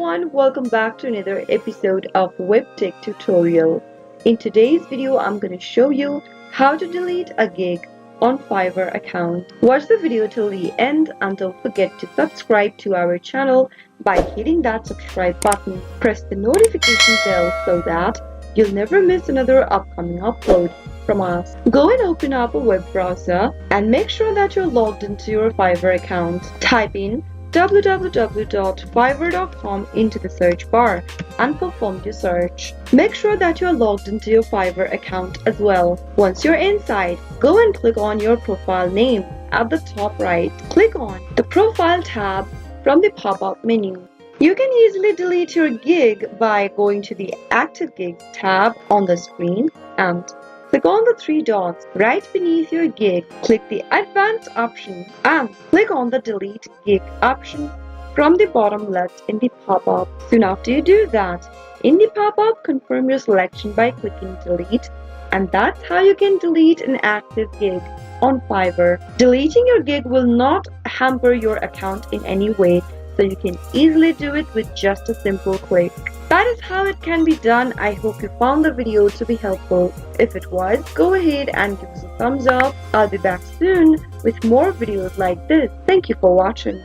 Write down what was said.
everyone, welcome back to another episode of Webtech Tutorial. In today's video, I'm going to show you how to delete a gig on Fiverr account. Watch the video till the end and don't forget to subscribe to our channel by hitting that subscribe button. Press the notification bell so that you'll never miss another upcoming upload from us. Go and open up a web browser and make sure that you're logged into your Fiverr account. Type in www.fiverr.com into the search bar and perform your search. Make sure that you're logged into your Fiverr account as well. Once you're inside, go and click on your profile name at the top right. Click on the profile tab from the pop-up menu. You can easily delete your gig by going to the Active Gigs tab on the screen and click on the three dots right beneath your gig. Click the Advanced option and click on the Delete Gig option from the bottom left in the pop-up. Soon after you do that, in the pop-up, confirm your selection by clicking Delete, and that's how you can delete an active gig on Fiverr. Deleting your gig will not hamper your account in any way, so you can easily do it with just a simple click. That is how it can be done. I hope you found the video to be helpful. If it was, go ahead and give us a thumbs up. I'll be back soon with more videos like this. Thank you for watching.